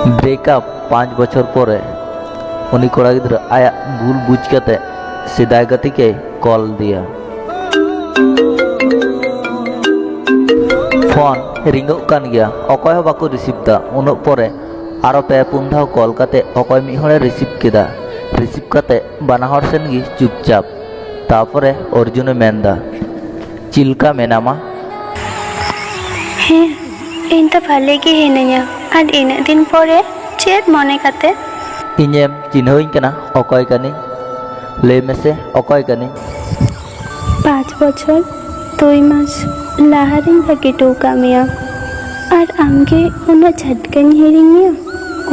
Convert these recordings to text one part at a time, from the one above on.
Breakup 5 बछर परे उनी कोड़ा गिद्रा आया भूल बुझ कते सेदाय गति के कॉल दिया। फोन रिंगो कान गया अकय बाको रिसीव दा उन परे आरो पे पुन धाव कॉल कते अकय मि हरे रिसीव केदा रिसीव कते बाना हर सेन गी चुपचाप तापरे अर्जुन मेंदा चिलका मेनामा हे इन तो भाले गे हेनया आर इन दिन परे चेत मने कते इनेम चिन्हइं कना अकय कानी ले मेसे अकय कानी 5 बछर 2 मास लाहारिन भागे टोका मिया आर आमगे उना झटकन हिरिंगिया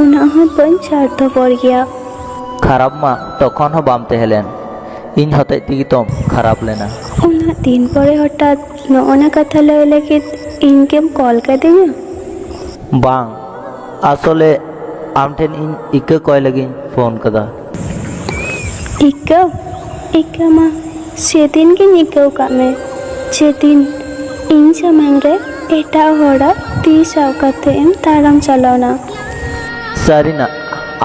उना हो बन स्वार्थ पर गया खराब मा तखन हो बाम तेहलेन इन हते तिगी तम खराब लेना उना दिन परे हठात नोना कथा लय लगित इनकेम कॉल कदेया बांग आसले आम ठेन इन इके कय लगिन फोन कदा इका मा सेदिन के निकौ कामे सेदिन इन समंग रे एटा होड़ा 30 आवकते एम ताराम चलावना सारिना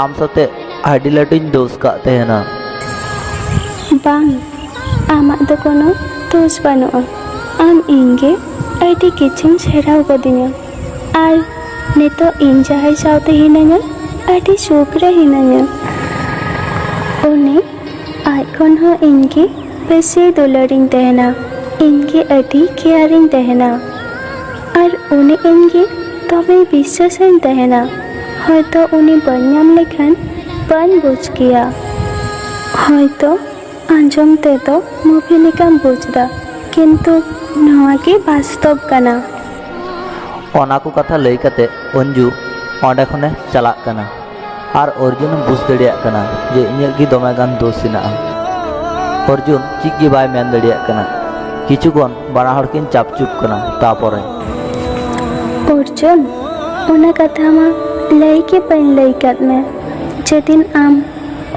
आम सते आडी लटिन दोष का तेहना बांग आमा दो कोनो दोष बानुआ आम इंगे आडी किचुम सेराव कदिnya आर नेतो इन जाहाय सावते हिनाnya आडी सुकरे हिनाnya उनी आइकन हो इनकी बेसे दुलारिंग तेहना इनकी आडी केयरिंग तेहना और उनी इनकी तबे विश्वासिंग तेहना हयतो उनी बन्याम लेखान बन बुझ गया हयतो आंजम ते तो मुभि लेखान बुझदा किंतु नवा की वास्तव कना ओना को कथा लई कते अंजू ओंडे खने चलाक कना आर अर्जुन बुझ दड़िया कना जे इᱧᱟᱹᱜ गी दोमे गान दोष हिनाआ अर्जुन चिक गी बाय मेन दड़िया कना किछुगन बाना हर किन चापचुप कना तापरे अर्जुन उना कथा मा लई के पन लई कत में जेदिन आम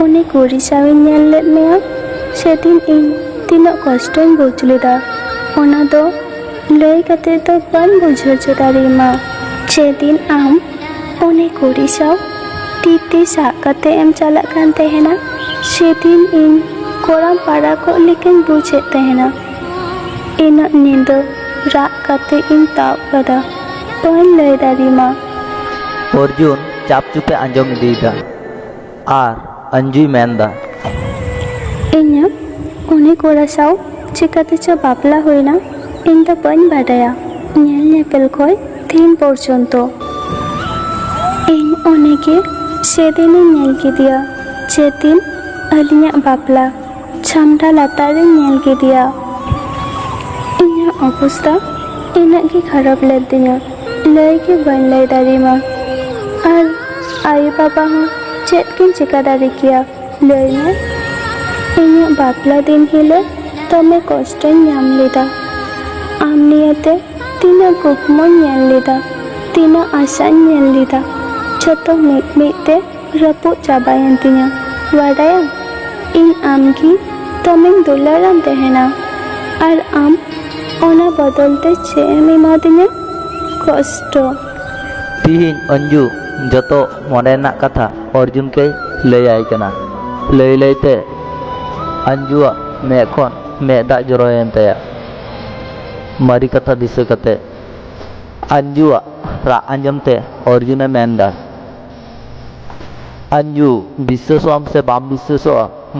उनी कुड़ी साविन नेल लेत मेया सेदिन इन तिना कष्टन बुझ लेदा उना दो लई कते तो बन बुझो चदारी मा जेदिन आम उनी कुड़ी साव टीटी सा कते एम चला कान तेहना सेदिन इन कोराम पाड़ा को लेकिन बुझे तेहना इन नींद राग कते इन ताव कदा बन लई दारी मा अर्जुन चापचुपे आंजम इदीदा आर अंजू मेंदा इन्या उनी कोड़ा साव चिकाते चा बापला होइना इन तो बन बाडाया नेल नेपेल खय तीन पर्यन्तो इन उनीके सेदिन नेल केदिया जेदिन आलिया बापला छामडा लातारे नेल केदिया इन्या अवस्था इना की खराब लेदिया लय के बन लय दारीमा और आयु बाबा हो चेत किन चिका दारी किया लय में इन्या बापला दिन हिले तो मैं कष्टन नाम लेदा आम नियते तीना कुकमन नेल लेदा तीना आसान नेल लेदा छोटो मिते रपु चाबायन तिnya वाडाया इन आम की तमें दुलाराम तेहना और आम ओना बदलते चेम इमादिnya कष्ट तिहिन अंजू जतो मनेना कथा अर्जुन के लय आय कना लय लयते अंजुआ मे खन मे दा जरोयन तया मारी कथा दिसे कते अंजुआ रा आंजमते अर्जुन मेंदा अंजू विश्वासम से बाम विश्वासो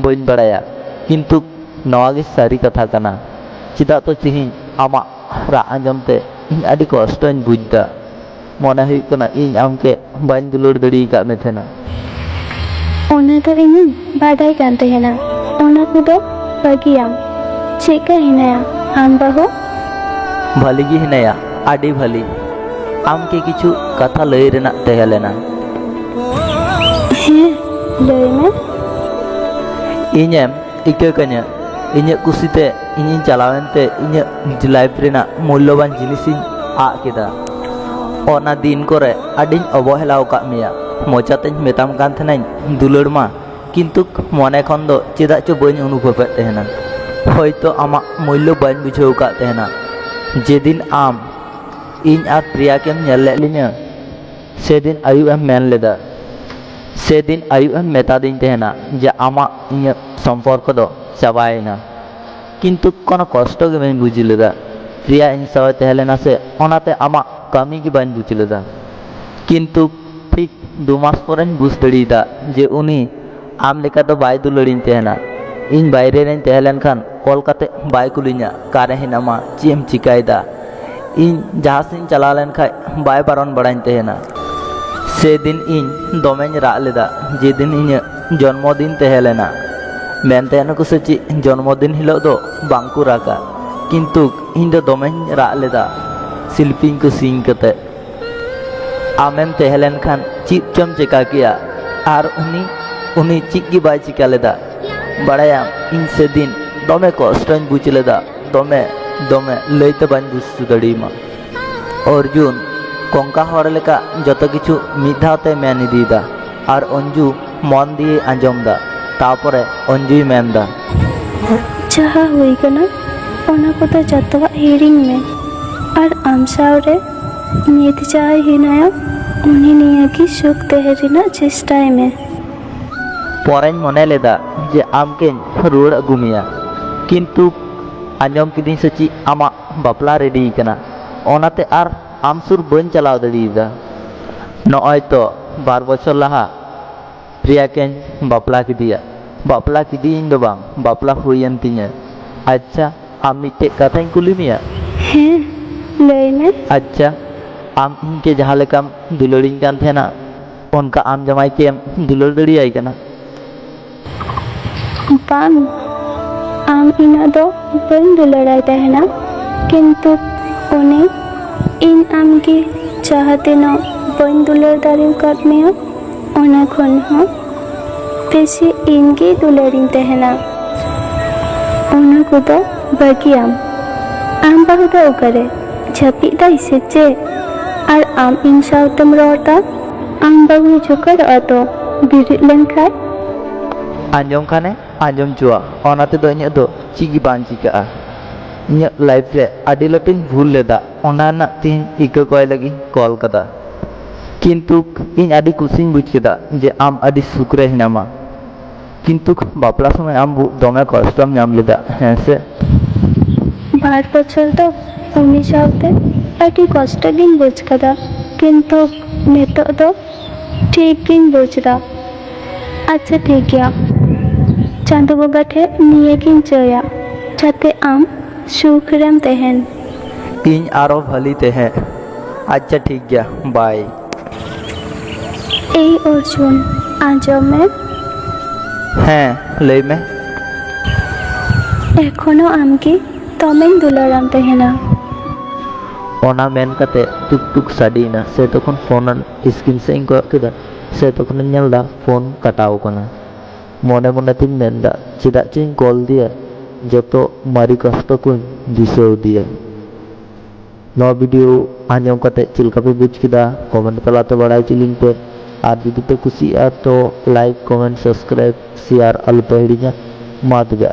बइन बड़ाया किंतु नवा गे सारी कथा कना चिदा तो तिहिन आमा रा आंजमते इन आदि कष्टन बुझदा मने हुई कना इन आमके बाइन दुलुर दड़ी का में थेना ओना तो इन बाडाय कान तेहना ओना कुदो बगियाम चेका हिनाया आम बाहु भली गी हिनाया आडी भली आम के किछु कथा लय रेना तेहलेना हे लय में इñem इके कन्या इñe कुसिते इñi चलावेनते इñe लाइफ रेना मूल्यवान जिनिसिन आ केदा ओना दिन करे आडिन अवहेलाव का मिया मोचाते मेताम कान थेनाइन दुलड़ मा किंतु मने खन दो चेदा चो बइन अनुभव तेहना हयतो आमा मूल्य बाइन बुझाव का तेहना जेदिन आम इन आर प्रिया केम नेल लेत लिया সেদিন আয়ুব এম মেন লেদা সেদিন আয়ুব এম মেতাদিন তেহেনা যে আমা ইᱧᱟᱹᱜ সম্পর্ক ᱫᱚ ᱪᱟᱵᱟᱭᱮᱱᱟ কিন্তু কোনো কষ্ট ᱜᱮ ᱵᱟᱹᱧ ᱵᱩᱡᱽ ᱞᱮᱫᱟ ᱯᱨᱤᱭᱟ ᱤᱧ ᱥᱟᱶᱮ ᱛᱟᱦᱮᱸ ᱞᱮᱱᱟ ᱥᱮ ᱚᱱᱟᱛᱮ ᱟᱢᱟᱜ ᱠᱟᱹᱢᱤ ᱜᱮ ᱵᱟᱹᱧ ᱵᱩᱡᱽ ᱞᱮᱫᱟ কিন্তু ঠিক 2 মাস পরেᱧ বুঝ ᱫᱟᱲᱮᱭᱟᱫᱟ যে উনি ᱟᱢ ᱞᱮᱠᱟ ᱫᱚ ᱵᱟᱭ ᱫᱩᱞᱟᱹᱲᱤᱧ ᱛᱟᱦᱮᱱᱟ ᱤᱧ ᱵᱟᱭᱨᱮ ᱨᱮᱧ ᱛᱟᱦᱮᱸ ᱞᱮᱱᱠᱷᱟᱱ ᱠᱚᱞ ᱠᱟᱛᱮ ᱵᱟᱭ ᱠᱩᱞᱤᱧᱟ ᱚᱠᱟᱨᱮ ᱦᱮᱱᱟᱢᱟ ᱪᱮᱫ ᱮᱢ ᱪᱤᱠᱟᱹᱭᱮᱫᱟ ᱤᱧ ᱡᱟᱦᱟᱸ ᱥᱮᱫ ᱤᱧ ᱪᱟᱞᱟᱣ ᱞᱮᱱᱠᱷᱟᱡ ᱵᱟᱭ ᱵᱟᱨᱚᱱ ᱵᱟᱲᱟᱧ ᱛᱟᱦᱮᱱᱟ সেদিন ইᱧ দমেᱧ রাগ লেদা যেদিন ইᱧᱟᱹᱜ জন্মদিন ᱛᱟᱦᱮᱸ ᱞᱮᱱᱟ ᱢᱮᱱ ᱛᱟᱦᱮᱱᱟᱠᱚ ᱥᱮ ᱪᱮᱫ জন্মদিন হিলোᱜ ᱫᱚ ᱵᱟᱝᱠᱚ ᱨᱟᱜᱟ কিন্তু ᱤᱧ ᱫᱚ ᱫᱚᱢᱮᱧ ᱨᱟᱜ ᱞᱮᱫᱟ শিল্পীᱧ ᱠᱚ ᱥᱤᱧ ᱠᱟᱛᱮ ᱟᱢᱮᱢ ᱛᱟᱦᱮᱸ ᱞᱮᱱᱠᱷᱟᱱ ᱪᱮᱫ ᱪᱚᱢ ᱪᱮᱠᱟ ᱠᱮᱭᱟ ᱟᱨ উনি ᱪᱮᱫ ᱜᱮ ᱵᱟᱭ ᱪᱤᱠᱟ ᱞᱮᱫᱟ ᱵᱟᱲᱟᱭᱟᱢ ᱤᱧ সেদিন দমে কষ্টᱧ বুঝ লেদা দমে লইতে বাᱧ বুঝ দাᱲᱮᱭᱟᱢᱟ অর্জুন কঙ্কা হর লেকা যত কিছু মিদ ধাওতে মেন ইদিয়েদা আর অঞ্জু মন দিয়ে আঁজমদা তারপরে অঞ্জুই মেনদা ᱡᱟᱦᱟᱸ ᱦᱩᱭ ᱠᱟᱱᱟ ᱚᱱᱟ ᱠᱚᱫᱚ ᱡᱚᱛᱚᱣᱟᱜ ᱦᱤᱲᱤᱧ ᱢᱮ ᱟᱨ ᱟᱢ ᱥᱟᱶᱨᱮ ᱱᱤᱛ ᱡᱟᱦᱟᱸᱭ ᱦᱮᱱᱟᱭᱟ ᱩᱱᱤ ᱱᱤᱭᱟᱹᱜᱮ ᱥᱩᱠ ᱛᱟᱦᱮᱸ ᱨᱮᱱᱟᱜ ᱪᱮᱥᱴᱟᱭ ᱢᱮ পরেᱧ মনে লেদা যে আমকেᱧ রুয়াᱹᱲ ᱟᱹᱜᱩ ᱢᱮᱭᱟ কিন্তু আঁজᱚᱢ ᱠᱤᱫᱤᱧ ᱥᱮ ᱪᱮᱫ ᱟᱢᱟᱜ ᱵᱟᱯᱞᱟ ᱨᱮᱰᱤ ᱠᱟᱱᱟ ᱚᱱᱟᱛᱮ ᱟᱨ ᱟᱢ ᱥᱩᱨ ᱵᱟᱹᱧ ᱪᱟᱞᱟᱣ ᱫᱟᱲᱮᱭᱟᱫᱟ ᱱᱚᱜᱼᱚᱭ ᱛᱚ 2 বছর লাহা প্রিয়াকেᱧ বাপলা কিদিয়া বাপলা কিদিয়াᱹᱧ ᱫᱚ ᱵᱟᱝ বাপলা ᱦᱩᱭᱮᱱ ᱛᱤᱧᱟᱹ আচ্ছা ᱟᱢ ᱢᱤᱫᱴᱮᱡ ᱠᱟᱛᱷᱟᱧ ᱠᱩᱞᱤ ᱢᱮᱭᱟ ᱦᱮᱸ ᱞᱟᱹᱭ ᱢᱮ আচ্ছা আম ᱤᱧকে ᱡᱟᱦᱟᱸ ᱞᱮᱠᱟᱢ ᱫᱩᱞᱟᱹᱲᱤᱧ ᱠᱟᱱ ᱛᱟᱦᱮᱱᱟ ᱚᱱᱠᱟ ᱟᱢ ᱡᱟᱢᱟᱭᱠᱮᱢ ᱫᱩᱞᱟᱹᱲ ᱫᱟᱲᱮᱭᱟᱭ ᱠᱟᱱᱟ ᱵᱟᱝ ᱟᱢ ᱤᱧᱟᱹᱜ ᱫᱚ ᱵᱟᱹᱧ ᱫᱩᱞᱟᱹᱲᱟᱭ ᱛᱟᱦᱮᱱᱟ ᱠᱤᱱᱛᱩ ᱩᱱᱤ ᱤᱧ ᱟᱢᱜᱮ ᱡᱟᱦᱟᱸ ᱛᱤᱱᱟᱹᱜ ᱵᱟᱹᱧ ᱫᱩᱞᱟᱹᱲ ᱫᱟᱲᱮᱣᱟᱠᱟᱫ ᱢᱮᱭᱟ ᱚᱱᱟ ᱠᱷᱚᱱ ᱦᱚᱸ ᱵᱮᱥᱤ ᱤᱧᱜᱮ ᱫᱩᱞᱟᱹᱲᱤᱧ ᱛᱟᱦᱮᱱᱟ ᱚᱱᱟ ᱠᱚᱫᱚ ᱵᱟᱹᱜᱤᱭᱟᱢ ᱟᱢ ᱵᱟᱹᱦᱩ ᱫᱚ ᱚᱠᱟᱨᱮ ᱡᱟᱹᱯᱤᱫ ᱫᱟᱭ ᱥᱮ ᱪᱮᱫ ᱟᱨ ᱟᱢ ᱤᱧ ᱥᱟᱶᱛᱮᱢ ᱨᱚᱲᱫᱟ ᱟᱢ ᱵᱟᱹᱦᱩ ᱡᱚᱠᱟᱨᱚᱜᱼᱟ ᱛᱚ ᱵᱤᱨᱤᱫ ᱞᱮᱱᱠᱷᱟᱡ ᱟᱸᱡᱚᱢ ᱠᱷᱟᱱᱮ ᱟᱸᱡᱚᱢ ᱪᱚᱣᱟ ᱚᱱᱟ ᱛᱮᱫᱚ ᱤᱧᱟᱹᱜ ᱫᱚ ᱪᱮᱫ ᱜᱮ ᱵᱟᱝ ᱪᱤᱠᱟᱹᱜᱼᱟ ᱤᱧᱟᱹᱜ ᱞᱟᱭᱤᱯᱷ ᱨᱮ ᱟᱹᱰᱤ ᱞᱟᱹᱴᱩᱧ ᱵᱷᱩᱞ ᱞᱮᱫᱟ ᱚᱱᱟ ᱨᱮᱱᱟᱜ ᱛᱮᱦᱮᱧ ᱤᱠᱟᱹ ᱠᱚᱭ ᱞᱟᱹᱜᱤᱫ ᱠᱚᱞ ᱠᱟᱫᱟ কিন্তু ᱤᱧ ᱟᱹᱰি ᱠᱩᱥᱤᱧ ᱵᱩᱡᱽ ᱠᱮᱫᱟ ᱡᱮ ᱟᱢ ᱟᱹᱰᱤ ᱥᱩᱠ ᱨᱮ ᱦᱮᱱᱟᱢᱟ কিন্তু বাপলা সময় আম দমে কষ্টম ᱧᱟᱢ ᱞᱮᱫᱟ ᱦᱮᱸ ᱥᱮ 2 বছর ᱫᱚ ᱩᱱᱤ ᱥᱟᱶᱛᱮ ᱟᱹᱰᱤ ᱠᱚᱥᱴᱚ ᱜᱤᱧ ᱵᱩᱡᱽ ᱠᱟᱫᱟ ᱠᱤᱱᱛᱩ ᱱᱤᱛᱚᱜ ᱫᱚ ᱴᱷᱤᱠ ᱜᱤᱧ ᱵᱩᱡᱽᱫᱟ ᱟᱪᱪᱷᱟ ᱴᱷᱤᱠ ᱜᱮᱭᱟ ᱪᱟᱸᱫᱳ ᱵᱚᱸᱜᱟ ᱴᱷᱮᱡ ᱱᱤᱭᱟᱹᱜᱤᱧ ᱪᱟᱹᱭᱟ যাতে ᱟᱢ সুখ ᱨᱮᱢ ᱛᱟᱦᱮᱱ ᱤᱧ ᱟᱨᱚ ᱵᱷᱟᱹᱞᱤ ᱛᱟᱦᱮᱸ আচ্ছা ঠিক গিয়া বাই এই অর্জুন আঁজম মে হ্যাঁ লই মে এখনো আমকে দমেᱧ ᱫᱩᱞᱟᱹᱲᱟᱢ ᱛᱟᱦᱮᱱᱟ ᱚᱱᱟ ᱢᱮᱱ ᱠᱟᱛᱮ ᱴᱩᱠ ᱴᱩᱠ ᱥᱟᱰᱮᱭᱮᱱᱟ ᱥᱮ ᱛᱚᱠᱷᱚᱱ ᱯᱷᱳᱱ ᱥᱠᱨᱤᱱ ᱥᱮᱫ ᱤᱧ ᱠᱚᱭᱚᱜ ᱠᱮᱫᱟ ᱥᱮ ᱛᱚᱠᱷᱚᱱᱤᱧ ᱧᱮᱞᱫᱟ ᱯᱷᱳᱱ ᱠᱟᱴᱟᱣ ᱠᱟᱱᱟ মনে মনে তিন মেনদা ᱪᱮᱫᱟᱜ ᱪᱚᱧ কল দিয়া যত মারি কষ্ট কই দিশাও দিয়া নয়া ভিডিও আঁজᱚᱢ ᱠᱟᱛᱮ ᱪᱮᱫ ᱞᱮᱠᱟ ᱯᱮ ᱵᱩᱡᱽ ᱠᱮᱫᱟ কমেন্ট তালাতে বাড়াই চিলিং পে আর যদি পে খুশিয়া তো লাইক কমেন্ট সাবস্ক্রাইব শেয়ার আলো পে হিড়িᱧᱟ মা তবে